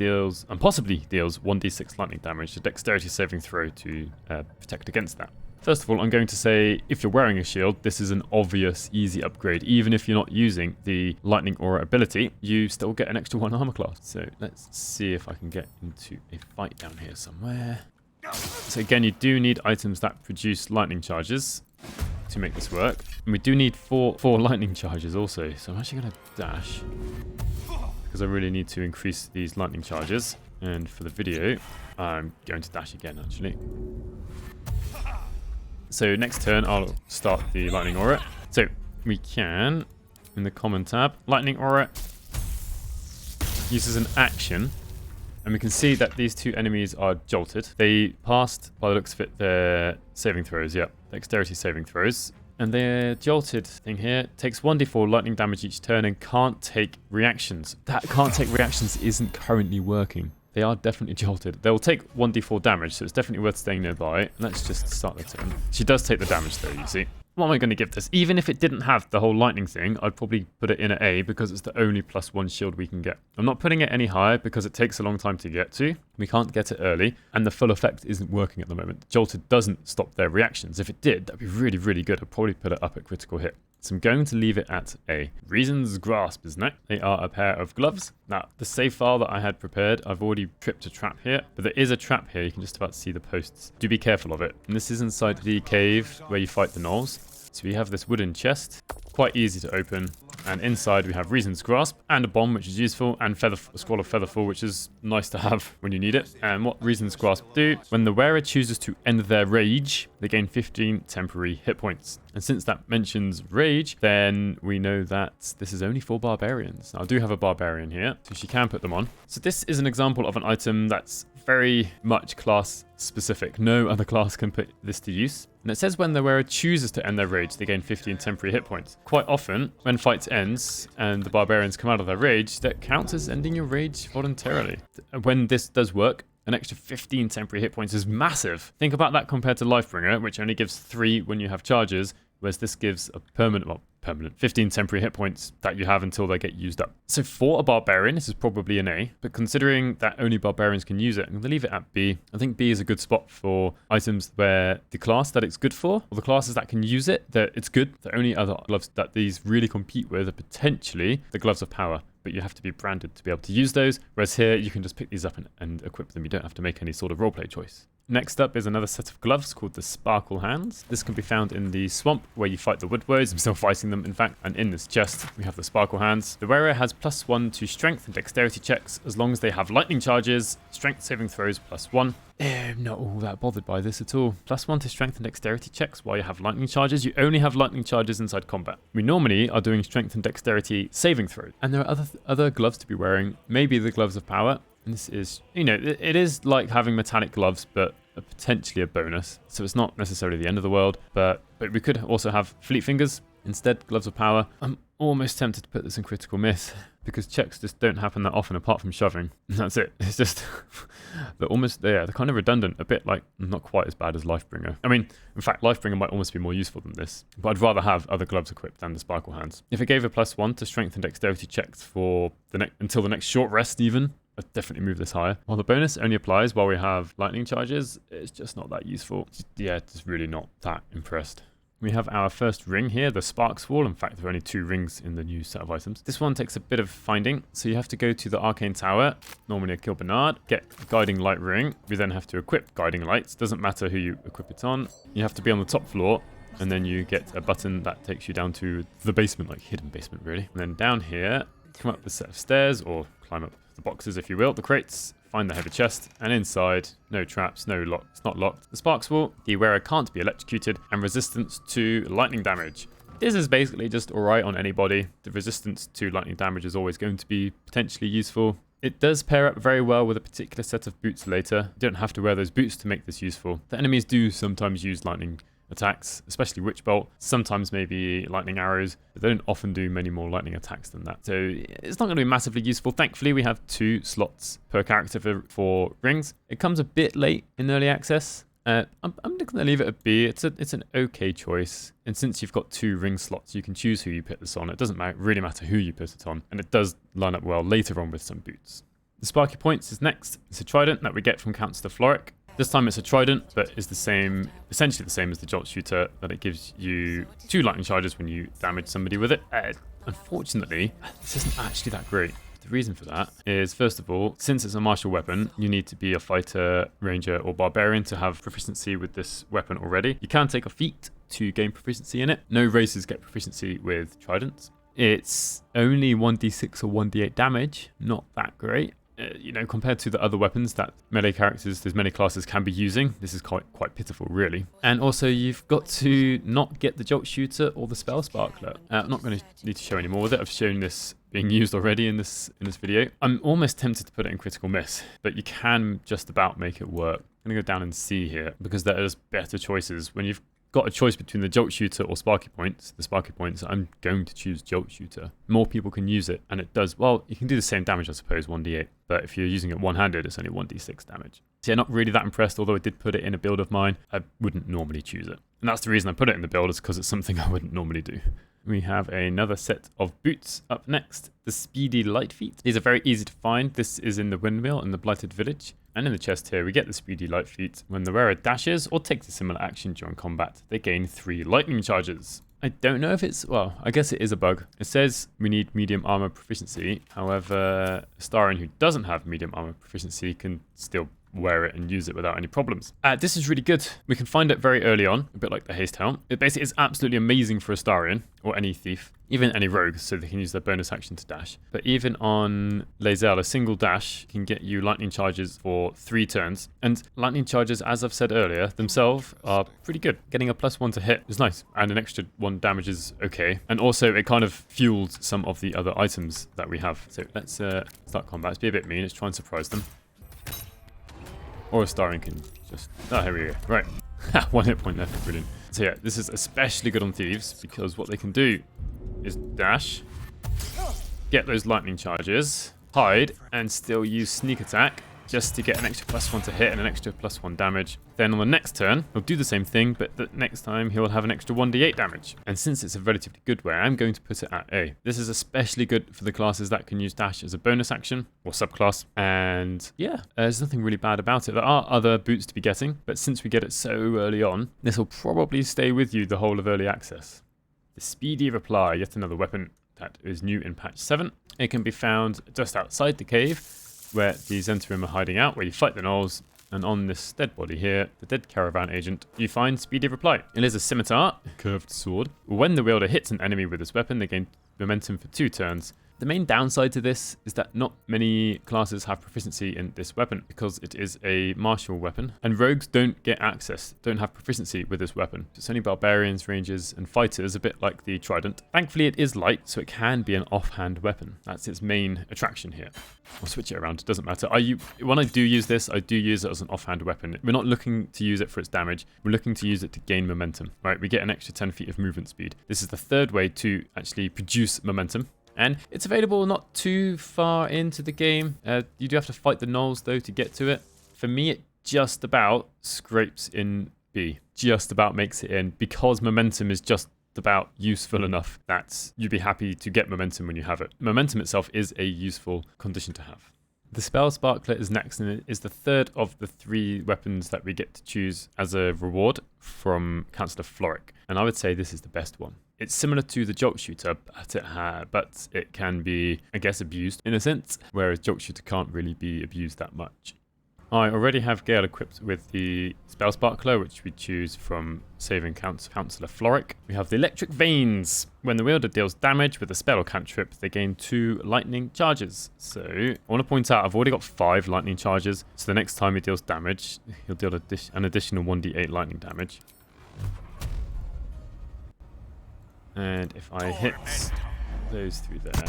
possibly deals 1d6 lightning damage to dexterity saving throw to protect against that. First of all, I'm going to say, if you're wearing a shield, this is an obvious, easy upgrade. Even if you're not using the Lightning Aura ability, you still get an extra 1 armor class. So let's see if I can get into a fight down here somewhere. So again, you do need items that produce lightning charges to make this work. And we do need four lightning charges also. So I'm actually going to dash, because I really need to increase these lightning charges. And for the video, I'm going to dash again, actually. So next turn, I'll start the Lightning Aura. So we can, in the Common tab, Lightning Aura uses an action. And we can see that these 2 enemies are jolted. They passed, by the looks of it, their saving throws. Yeah, dexterity saving throws. And their jolted thing here takes 1d4 lightning damage each turn and can't take reactions. That can't take reactions isn't currently working. They are definitely jolted. They'll take 1d4 damage, so it's definitely worth staying nearby. Let's just start the turn. She does take the damage though, you see. What am I going to give this? Even if it didn't have the whole lightning thing, I'd probably put it in at A, because it's the only +1 shield we can get. I'm not putting it any higher because it takes a long time to get to. We can't get it early, and the full effect isn't working at the moment. Jolted doesn't stop their reactions. If it did, that'd be really, really good. I'd probably put it up at critical hit. So I'm going to leave it at A. Reason's Grasp, isn't it? They are a pair of gloves. Now, the save file that I had prepared, I've already tripped a trap here, but there is a trap here. You can just about see the posts. Do be careful of it. And this is inside the cave where you fight the gnolls. So we have this wooden chest, quite easy to open. And inside we have Reason's Grasp and a bomb, which is useful, and a Scroll of Featherfall, which is nice to have when you need it. And what Reason's Grasp do, when the wearer chooses to end their rage, they gain 15 temporary hit points. And since that mentions rage, then we know that this is only for barbarians. Now, I do have a barbarian here, so she can put them on. So this is an example of an item that's very much class specific. No other class can put this to use. And it says when the wearer chooses to end their rage, they gain 15 temporary hit points. Quite often, when fights ends and the barbarians come out of their rage, that counts as ending your rage voluntarily. When this does work, an extra 15 temporary hit points is massive. Think about that compared to Lifebringer, which only gives 3 when you have charges, whereas this gives a permanent 15 temporary hit points that you have until they get used up. So for a barbarian, this is probably an A, but considering that only barbarians can use it, I'm going to leave it at B. I think B is a good spot for items where the class that it's good for, or the classes that can use it, that it's good. The only other gloves that these really compete with are potentially the Gloves of Power. but you have to be branded to be able to use those. Whereas here, you can just pick these up and equip them. You don't have to make any sort of roleplay choice. Next up is another set of gloves called the Sparkle Hands. This can be found in the swamp where you fight the wood woes. I'm still fighting them, in fact. And in this chest, we have the Sparkle Hands. The wearer has +1 to strength and dexterity checks as long as they have lightning charges, strength saving throws +1. I'm not all that bothered by this at all. +1 to strength and dexterity checks while you have lightning charges. You only have lightning charges inside combat. We normally are doing strength and dexterity saving throws. And there are other gloves to be wearing. Maybe the gloves of power. And this is, you know, it is like having metallic gloves, but potentially a bonus. So it's not necessarily the end of the world, but we could also have Fleetfingers instead, gloves of power. I'm almost tempted to put this in critical miss because checks just don't happen that often apart from shoving. And that's it. It's just, they're kind of redundant, a bit like not quite as bad as Lifebringer. I mean, in fact, Lifebringer might almost be more useful than this, but I'd rather have other gloves equipped than the Sparkle Hands. If it gave a +1 to strength and dexterity checks for until the next short rest even, I'd definitely move this higher. While the bonus only applies while we have lightning charges, it's just not that useful. Just really not that impressed. We have our first ring here, the Sparkswall. In fact, there are only 2 rings in the new set of items. This one takes a bit of finding. So you have to go to the Arcane Tower, normally a Kilbernard, get a Guiding Light ring. We then have to equip Guiding Lights. Doesn't matter who you equip it on. You have to be on the top floor. And then you get a button that takes you down to the basement, like hidden basement, really. And then down here, come up the set of stairs, or climb up the boxes, if you will, the crates, find the heavy chest, and inside, no traps, no lock, it's not locked. The Sparkswall, the wearer can't be electrocuted, and resistance to lightning damage. This is basically just alright on anybody. The resistance to lightning damage is always going to be potentially useful. It does pair up very well with a particular set of boots later. You don't have to wear those boots to make this useful. The enemies do sometimes use lightning attacks, especially Witch Bolt, sometimes maybe lightning arrows, but they don't often do many more lightning attacks than that. So it's not going to be massively useful. Thankfully, we have 2 slots per character for rings. It comes a bit late in early access. I'm going to leave it a B. It's an okay choice. And since you've got 2 ring slots, you can choose who you put this on. It doesn't really matter who you put it on. And it does line up well later on with some boots. The Sparky Points is next. It's a trident that we get from Councillor Floric. This time it's a trident, but is essentially the same as the Joltshooter, that it gives you 2 lightning charges when you damage somebody with it. Unfortunately, this isn't actually that great. The reason for that is, first of all, since it's a martial weapon, you need to be a fighter, ranger, or barbarian to have proficiency with this weapon already. You can take a feat to gain proficiency in it. No races get proficiency with tridents. It's only 1d6 or 1d8 damage, not that great. You know, compared to the other weapons that melee characters, there's many classes can be using, this is quite pitiful, really. And also, you've got to not get the Joltshooter or the Spellsparkler. I'm not going to need to show any more with it. I've shown this being used already in this video. I'm almost tempted to put it in critical miss, but you can just about make it work. I'm going to go down and see here, because there is better choices. When you've got a choice between the Joltshooter or Sparky Points, I'm going to choose Joltshooter. More people can use it, and it does, well, you can do the same damage, I suppose, 1d8, but if you're using it one-handed, it's only 1d6 damage. So yeah, not really that impressed, although I did put it in a build of mine. I wouldn't normally choose it. And that's the reason I put it in the build, is because it's something I wouldn't normally do. We have another set of boots up next, the Speedy Lightfeet. These are very easy to find. This is in the windmill in the Blighted Village. And in the chest here, we get the Speedy Lightfeet. When the wearer dashes or takes a similar action during combat, they gain 3 lightning charges. I don't know if it's, well, I guess it is a bug. It says we need medium armor proficiency. However, Astarion who doesn't have medium armor proficiency can still wear it and use it without any problems. This is really good. We can find it very early on, a bit like the Haste Helm. It basically is absolutely amazing for Astarion, or any thief, even any rogue, so they can use their bonus action to dash. But even on Lae'zel, a single dash can get you lightning charges for 3 turns. And lightning charges, as I've said earlier, themselves are pretty good. Getting a +1 to hit is nice, and an extra 1 damage is okay. And also, it kind of fuels some of the other items that we have. So let's start combat. Let's be a bit mean. Let's try and surprise them. Or Astarion can just... Oh, here we go. Right. 1 hit point left. Brilliant. So yeah, this is especially good on thieves, because what they can do is dash, get those lightning charges, hide, and still use sneak attack just to get an extra +1 to hit and an extra +1 damage. Then on the next turn, he'll do the same thing, but the next time he'll have an extra 1d8 damage. And since it's a relatively good wear, I'm going to put it at A. This is especially good for the classes that can use dash as a bonus action, or subclass. And yeah, there's nothing really bad about it. There are other boots to be getting, but since we get it so early on, this will probably stay with you the whole of early access. The Speedy Reply, yet another weapon. that is new in patch 7. It can be found just outside the cave where the Zhentarim are hiding out, where you fight the gnolls. And on this dead body here, the dead caravan agent, you find Speedy Reply. It is a scimitar, a curved sword. When the wielder hits an enemy with this weapon, they gain momentum for 2 turns. The main downside to this is that not many classes have proficiency in this weapon because it is a martial weapon, and rogues don't get access, don't have proficiency with this weapon. It's only barbarians, rangers, and fighters, a bit like the trident. Thankfully, it is light, so it can be an offhand weapon. That's its main attraction here. I'll switch it around, it doesn't matter. When I do use this, I do use it as an offhand weapon. We're not looking to use it for its damage, we're looking to use it to gain momentum. Right, we get an extra 10 feet of movement speed. This is the third way to actually produce momentum. And it's available not too far into the game. You do have to fight the gnolls though to get to it. For me, it just about scrapes in B. Just about makes it in, because momentum is just about useful enough that you'd be happy to get momentum when you have it. Momentum itself is a useful condition to have. The Spellsparkler is next, and it is the third of the 3 weapons that we get to choose as a reward from Councillor Floric. And I would say this is the best one. It's similar to the Joltshooter, but it can be, I guess, abused in a sense, whereas Joltshooter can't really be abused that much. I already have Gale equipped with the Spellsparkler, which we choose from saving Councillor Floric. We have the Electric Veins. When the wielder deals damage with a spell or cantrip, they gain 2 lightning charges. So I want to point out I've already got 5 lightning charges, so the next time he deals damage, he'll deal an additional 1d8 lightning damage. And if I hit those through there.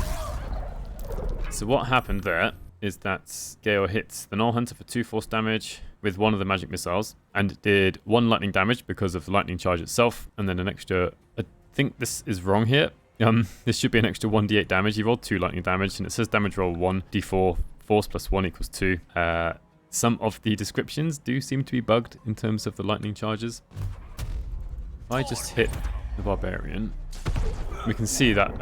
So what happened there is that Gale hits the Gnoll Hunter for 2 force damage with one of the magic missiles, and did 1 lightning damage because of the lightning charge itself, and then an extra, I think this is wrong here. This should be an extra 1d8 damage. He rolled 2 lightning damage, and it says damage roll 1d4, force plus 1 equals 2. Some of the descriptions do seem to be bugged in terms of the lightning charges. If I just hit the Barbarian, we can see that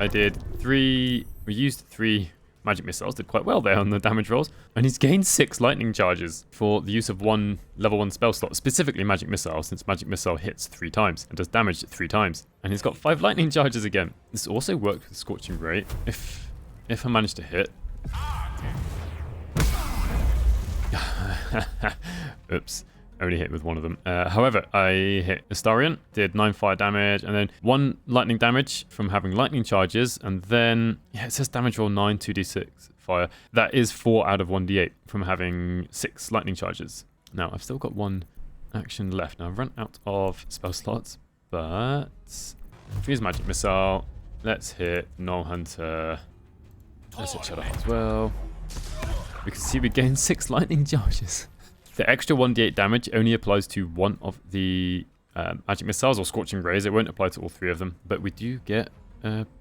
we used 3 magic missiles, did quite well there on the damage rolls, and he's gained 6 lightning charges for the use of 1 level 1 spell slot, specifically magic missile, since magic missile hits 3 times and does damage 3 times, and he's got 5 lightning charges again. This also worked with Scorching Ray if I manage to hit. Oops. Only hit with one of them. However, I hit Astarion, did 9 fire damage, and then 1 lightning damage from having lightning charges, and then, yeah, it says damage roll 9, 2d6 fire. That is 4 out of 1d8 from having 6 lightning charges. Now, I've still got 1 action left. Now, I've run out of spell slots, but fuse magic missile. Let's hit Gnoll Hunter. Let's hit Shadow as well. We can see we gain 6 lightning charges. The extra 1d8 damage only applies to one of the magic missiles or scorching rays. It won't apply to all 3 of them, but we do get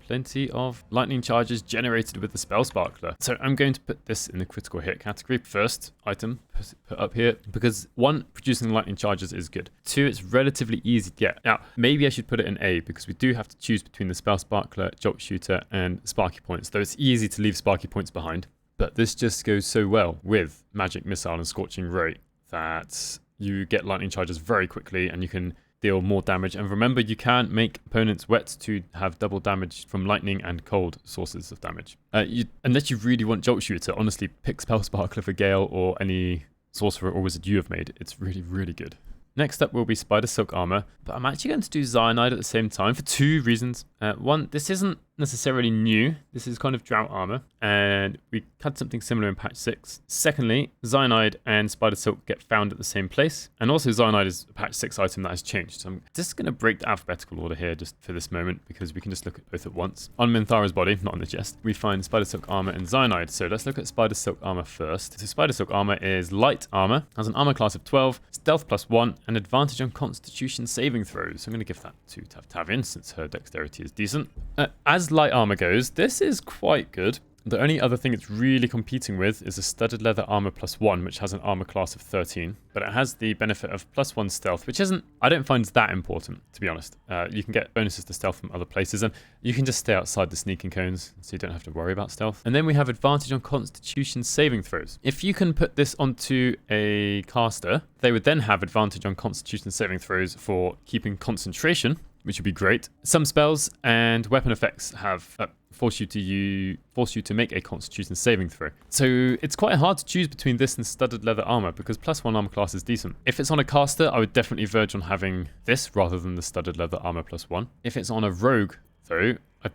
plenty of lightning charges generated with the Spellsparkler. So I'm going to put this in the critical hit category. First item put up here, because 1, producing lightning charges is good. 2, it's relatively easy to get. Now, maybe I should put it in A, because we do have to choose between the Spellsparkler, Joltshooter, and Sparky Points, though it's easy to leave Sparky Points behind. But this just goes so well with Magic Missile and Scorching Ray that you get lightning charges very quickly and you can deal more damage. And remember, you can make opponents wet to have double damage from lightning and cold sources of damage. Unless you really want Joltshooter, honestly, pick Spellsparkler for Gale or any sorcerer or wizard you have made. It's really, really good. Next up will be Spidersilk Armour, but I'm actually going to do Xyanyde at the same time for 2 reasons. One, this isn't necessarily new. This is kind of drought armor, and we had something similar in patch 6. Secondly, Xyanyde and Spidersilk get found at the same place, and also Xyanyde is a patch 6 item that has changed. So I'm just going to break the alphabetical order here just for this moment, because we can just look at both at once. On Minthara's body, not on the chest, we find Spidersilk Armour and Xyanyde. So let's look at Spidersilk Armour first. So Spidersilk Armour is light armor, has an armor class of 12, stealth +1, and advantage on constitution saving throws. So I'm going to give that to Tavian, since her dexterity is decent. As light armor goes, this is quite good. The only other thing it's really competing with is a studded leather armor +1, which has an armor class of 13, but it has the benefit of +1 stealth, which I don't find that important, to be honest. You can get bonuses to stealth from other places, and you can just stay outside the sneaking cones, so you don't have to worry about stealth. And then we have advantage on constitution saving throws. If you can put this onto a caster, they would then have advantage on constitution saving throws for keeping concentration, which would be great. Some spells and weapon effects have force you to make a Constitution saving throw. So it's quite hard to choose between this and studded leather armor because +1 armor class is decent. If it's on a caster, I would definitely verge on having this rather than the studded leather armor +1. If it's on a rogue, though, I'd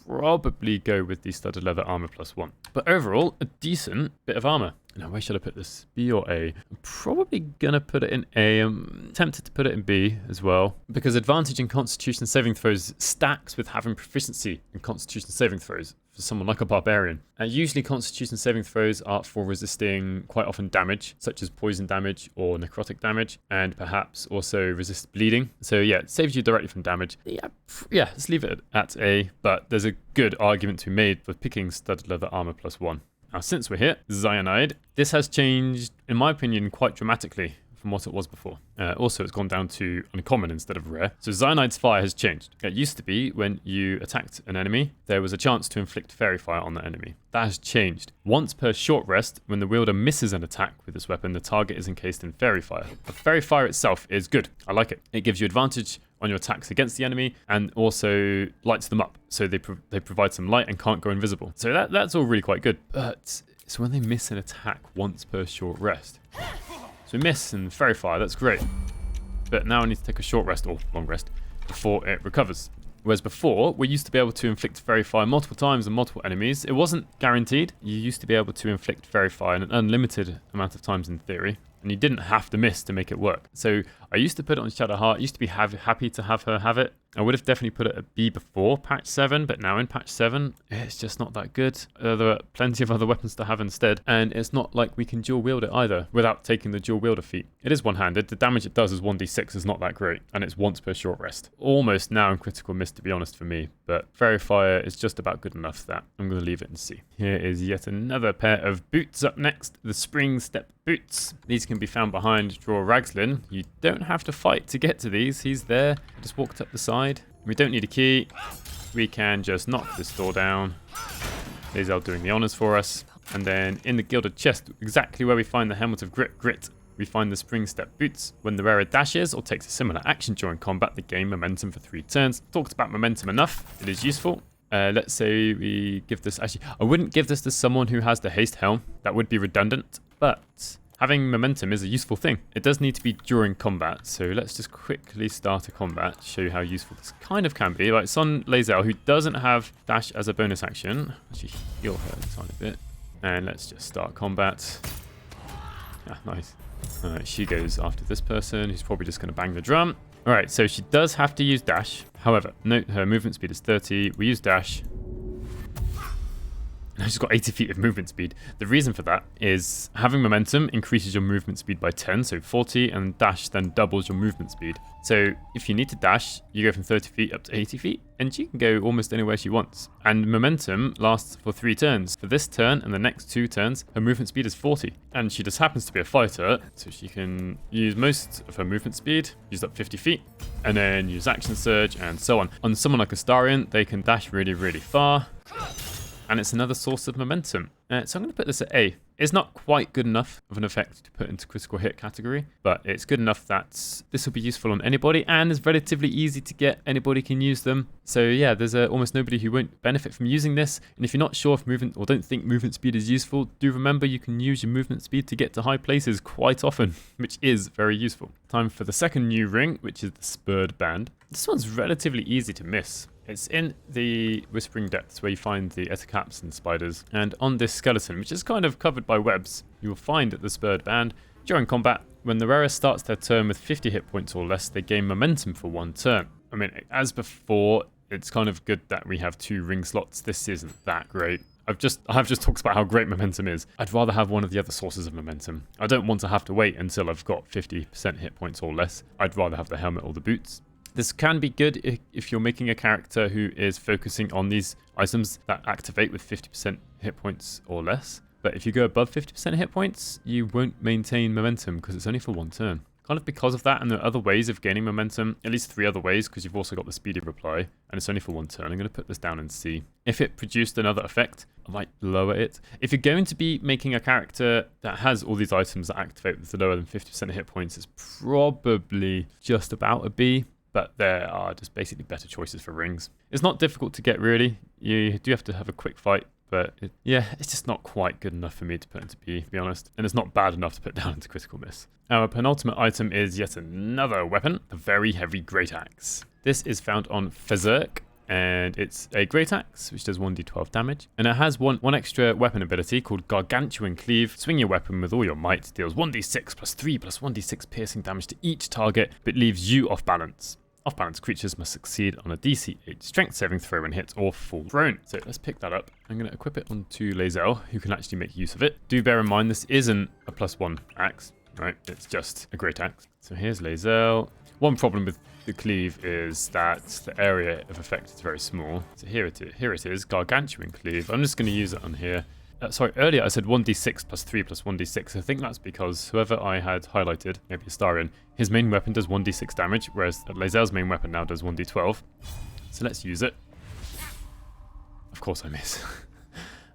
probably go with the studded leather armor +1. But overall, a decent bit of armor. Now, where should I put this? B or A? I'm probably going to put it in A. I'm tempted to put it in B as well, because advantage in Constitution saving throws stacks with having proficiency in Constitution saving throws for someone like a barbarian. Usually Constitution saving throws are for resisting quite often damage, such as poison damage or necrotic damage, and perhaps also resist bleeding. So yeah, it saves you directly from damage. Yeah, let's leave it at A, but there's a good argument to be made for picking studded leather armor +1. Now, since we're here, Xyanyde, this has changed, in my opinion, quite dramatically from what it was before. Also, it's gone down to uncommon instead of rare. So Xyanyde's fire has changed. It used to be when you attacked an enemy, there was a chance to inflict fairy fire on that enemy. That has changed. Once per short rest, when the wielder misses an attack with this weapon, the target is encased in fairy fire. The fairy fire itself is good. I like it. It gives you advantage on your attacks against the enemy and also lights them up. So they provide some light and can't go invisible. So that's all really quite good. But it's when they miss an attack once per short rest. So we miss and fairy fire, that's great. But now I need to take a short rest or long rest before it recovers. Whereas before, we used to be able to inflict fairy fire multiple times on multiple enemies. It wasn't guaranteed. You used to be able to inflict fairy fire an unlimited amount of times in theory. And you didn't have to miss to make it work. So I used to put it on Shadowheart. I used to be happy to have her have it. I would have definitely put it at B before patch 7, but now in patch 7, it's just not that good. There are plenty of other weapons to have instead, and it's not like we can dual wield it either without taking the dual wielder feat. It is one-handed. The damage it does is 1d6 is not that great, and it's once per short rest. Almost now in critical miss, to be honest, for me, but fairy fire is just about good enough for that. I'm going to leave it and see. Here is yet another pair of boots up next, the Springstepp Boots. These can be found behind Draw Ragslin. You don't have to fight to get to these. He's there. I just walked up the side. We don't need a key. We can just knock this door down. Lae'zel doing the honors for us. And then in the gilded chest, exactly where we find the Helmet of Grit, we find the Springstepp Boots. When the wearer dashes or takes a similar action during combat, they gain momentum for 3 turns. Talked about momentum enough. It is useful. Let's say we give this... Actually, I wouldn't give this to someone who has the Haste Helm. That would be redundant. But having momentum is a useful thing. It does need to be during combat. So let's just quickly start a combat. Show you how useful this kind of can be. Like it's on Lae'zel, who doesn't have dash as a bonus action. Actually, heal her a tiny bit. And let's just start combat. Ah, nice. She goes after this person, who's probably just going to bang the drum. Alright, so she does have to use dash. However, note her movement speed is 30. We use dash. Now she's got 80 feet of movement speed. The reason for that is having momentum increases your movement speed by 10, so 40, and dash then doubles your movement speed. So if you need to dash, you go from 30 feet up to 80 feet, and she can go almost anywhere she wants. And momentum lasts for 3 turns. For this turn and the next 2 turns, her movement speed is 40. And she just happens to be a fighter, so she can use most of her movement speed, use up 50 feet, and then use action surge, and so on. On someone like Astarion, they can dash really, really far. And it's another source of momentum. So I'm going to put this at A. It's not quite good enough of an effect to put into critical hit category, but it's good enough that this will be useful on anybody and is relatively easy to get. Anybody can use them. So yeah, there's almost nobody who won't benefit from using this. And if you're not sure if movement or don't think movement speed is useful, do remember you can use your movement speed to get to high places quite often, which is very useful. Time for the second new ring, which is the Spurred Band. This one's relatively easy to miss. It's in the Whispering Depths where you find the Etacaps and spiders. And on this skeleton, which is kind of covered by webs, you will find the Spurred Band. During combat, when the wearer starts their turn with 50 hit points or less, they gain momentum for 1 turn. I mean, as before, it's kind of good that we have 2 ring slots. This isn't that great. I've just talked about how great momentum is. I'd rather have one of the other sources of momentum. I don't want to have to wait until I've got 50% hit points or less. I'd rather have the helmet or the boots. This can be good if you're making a character who is focusing on these items that activate with 50% hit points or less. But if you go above 50% hit points, you won't maintain momentum because it's only for 1 turn. Kind of because of that, and there are other ways of gaining momentum, at least 3 other ways, because you've also got the Speedy Reply, and it's only for 1 turn. I'm going to put this down and see. If it produced another effect, I might lower it. If you're going to be making a character that has all these items that activate with lower than 50% hit points, it's probably just about a B. but there are just basically better choices for rings. It's not difficult to get, really. You do have to have a quick fight, but it's just not quite good enough for me to put into B, to be honest. And it's not bad enough to put down into critical miss. Our penultimate item is yet another weapon, a very heavy Greataxe. This is found on Fezerk, and it's a Greataxe, which does 1d12 damage. And it has one extra weapon ability called Gargantuan Cleave. Swing your weapon with all your might, deals 1d6 plus 3 plus 1d6 piercing damage to each target, but leaves you off balance. Off-balance creatures must succeed on a DC 8 strength saving throw when hit or fall prone. So let's pick that up. I'm going to equip it onto Lae'zel, who can actually make use of it. Do bear in mind, this isn't a +1 axe, right? It's just a Greataxe. So here's Lae'zel. One problem with the cleave is that the area of effect is very small. So here it is, Gargantuan Cleave. I'm just going to use it on here. Sorry, earlier I said 1d6 plus 3 plus 1d6. I think that's because whoever I had highlighted, maybe Astarion, his main weapon does 1d6 damage, whereas Lae'zel's main weapon now does 1d12. So let's use it. Of course I miss.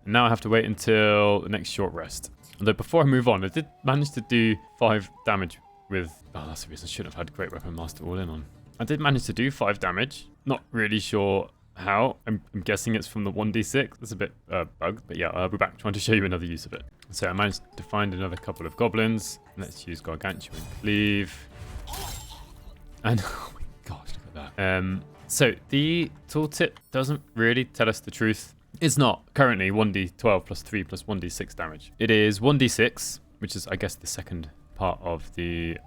And now I have to wait until the next short rest. Although before I move on, I did manage to do 5 damage with... Oh, that's the reason I shouldn't have had Great Weapon Master all in on. I did manage to do 5 damage. Not really sure how. I'm guessing it's from the 1d6. That's a bit bugged, but yeah, I'll be back trying to show you another use of it. So I managed to find another couple of goblins. Let's use Gargantuan Cleave. And oh my gosh, look at that. So the tooltip doesn't really tell us the truth. It's not currently 1d12 plus 3 plus 1d6 damage. It is 1d6, which is, I guess, the second part of the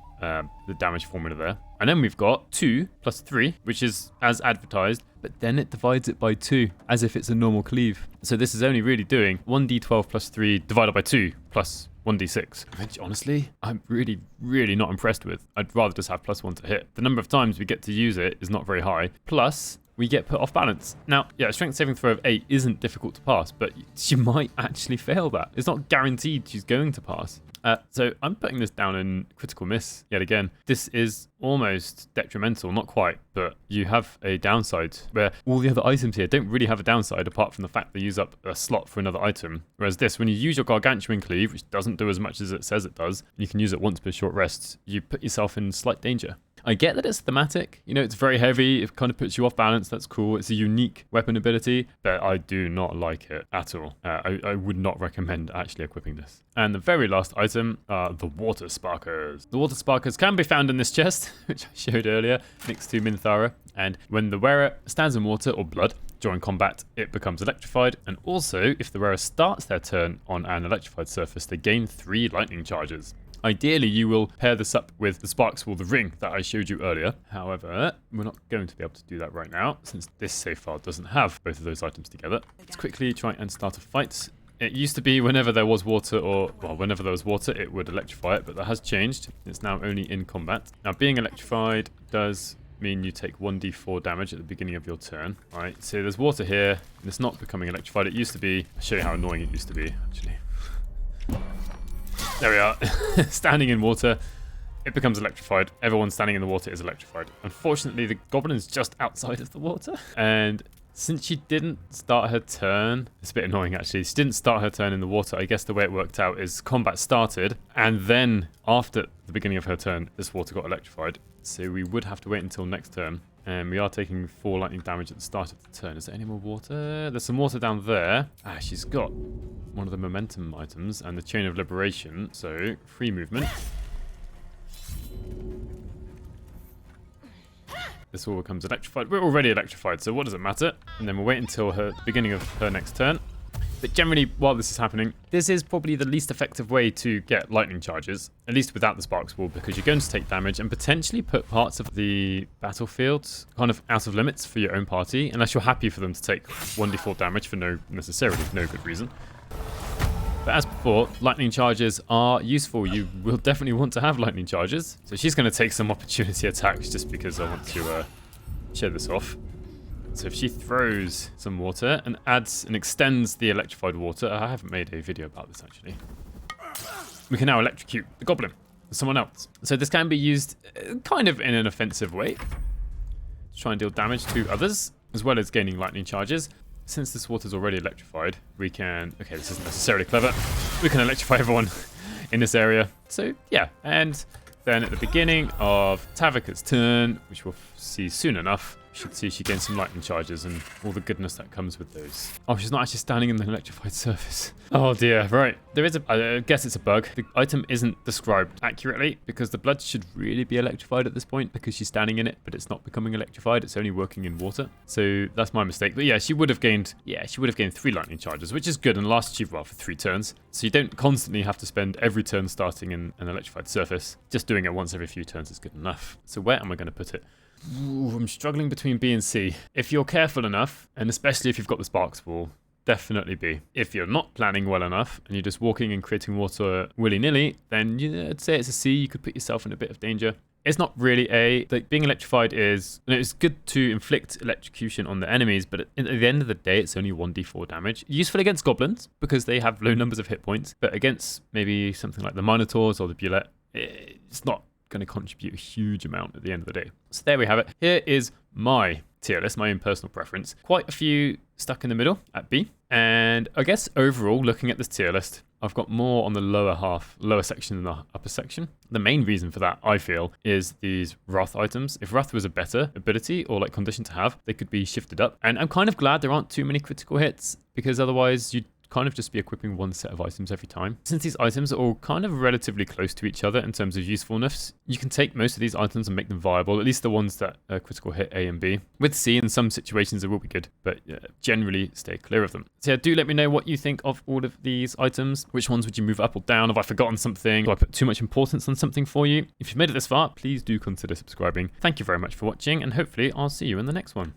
damage formula there. And then we've got 2 plus 3, which is as advertised, but then it divides it by 2, as if it's a normal cleave. So this is only really doing 1d12 plus 3 divided by 2 plus 1d6, which honestly, I'm really, really not impressed with. I'd rather just have +1 to hit. The number of times we get to use it is not very high. Plus, we get put off balance. Now, yeah, a strength saving throw of 8 isn't difficult to pass, but she might actually fail that. It's not guaranteed she's going to pass. So I'm putting this down in critical miss yet again. This is almost detrimental, not quite, but you have a downside where all the other items here don't really have a downside apart from the fact they use up a slot for another item. Whereas this, when you use your Gargantuan Cleave, which doesn't do as much as it says it does, and you can use it once per short rest, you put yourself in slight danger. I get that it's thematic, you know, it's very heavy, it kind of puts you off balance, that's cool, it's a unique weapon ability, but I do not like it at all. I would not recommend actually equipping this. And the very last item are the Watersparkers. The Watersparkers can be found in this chest, which I showed earlier, next to Minthara, and when the wearer stands in water or blood during combat, it becomes electrified, and also, if the wearer starts their turn on an electrified surface, they gain 3 lightning charges. Ideally, you will pair this up with the Sparkswall, the ring that I showed you earlier. However, we're not going to be able to do that right now, since this save file doesn't have both of those items together. Let's quickly try and start a fight. It used to be whenever there was water, whenever there was water, it would electrify it, but that has changed. It's now only in combat. Now, being electrified does mean you take 1d4 damage at the beginning of your turn. All right, so there's water here, and it's not becoming electrified. It used to be. I'll show you how annoying it used to be, actually. There we are. Standing in water, it becomes electrified. Everyone standing in the water is electrified. Unfortunately, the goblin's just outside of the water. And since she didn't start her turn, it's a bit annoying actually. She didn't start her turn in the water. I guess the way it worked out is combat started, and then after the beginning of her turn, this water got electrified. So we would have to wait until next turn. And we are taking 4 lightning damage at the start of the turn. Is there any more water? There's some water down there. Ah, she's got one of the momentum items and the Chain of Liberation. So, free movement. This all becomes electrified. We're already electrified, so what does it matter? And then we'll wait until the beginning of her next turn. But generally, while this is happening, this is probably the least effective way to get lightning charges, at least without the Sparkswall, because you're going to take damage and potentially put parts of the battlefield kind of out of limits for your own party, unless you're happy for them to take 1d4 damage for no good reason. But as before, lightning charges are useful. You will definitely want to have lightning charges. So she's going to take some opportunity attacks just because I want to show this off. So if she throws some water and adds and extends the electrified water, I haven't made a video about this actually. We can now electrocute the goblin or someone else. So this can be used kind of in an offensive way to try and deal damage to others, as well as gaining lightning charges. Since this water is already electrified, we can, okay, this isn't necessarily clever, we can electrify everyone in this area. So yeah, and Then at the beginning of Tavika's turn, which we'll see soon enough, we should see she gains some lightning charges and all the goodness that comes with those. Oh, she's not actually standing in the electrified surface. Oh dear, right. There is I guess it's a bug. The item isn't described accurately because the blood should really be electrified at this point because she's standing in it, but it's not becoming electrified. It's only working in water. So that's my mistake. But yeah, she would have gained 3 lightning charges, which is good and lasts you well for 3 turns. So you don't constantly have to spend every turn starting in an electrified surface. Just doing it once every few turns is good enough. So where am I going to put it? Ooh, I'm struggling between B and C. If you're careful enough, and especially if you've got the Sparkswall, definitely B. If you're not planning well enough and you're just walking and creating water willy-nilly, then I'd say it's a C. You could put yourself in a bit of danger. It's not really A. Like, being electrified is... it's good to inflict electrocution on the enemies, but at the end of the day, it's only 1d4 damage. Useful against goblins, because they have low numbers of hit points, but against maybe something like the Minotaurs or the Bulette, it's not going to contribute a huge amount at the end of the day. So there we have it. Here is my tier list, my own personal preference. Quite a few stuck in the middle at B. And I guess overall, looking at this tier list, I've got more on the lower section than the upper section. The main reason for that, I feel, is these Wrath items. If Wrath was a better ability or like condition to have, they could be shifted up. And I'm kind of glad there aren't too many critical hits because otherwise you'd kind of just be equipping one set of items every time. Since these items are all kind of relatively close to each other in terms of usefulness, you can take most of these items and make them viable, at least the ones that critical hit A and B. With C, in some situations it will be good, but generally stay clear of them. So yeah, do let me know what you think of all of these items. Which ones would you move up or down? Have I forgotten something? Do I put too much importance on something for you? If you've made it this far, please do consider subscribing. Thank you very much for watching, and hopefully I'll see you in the next one.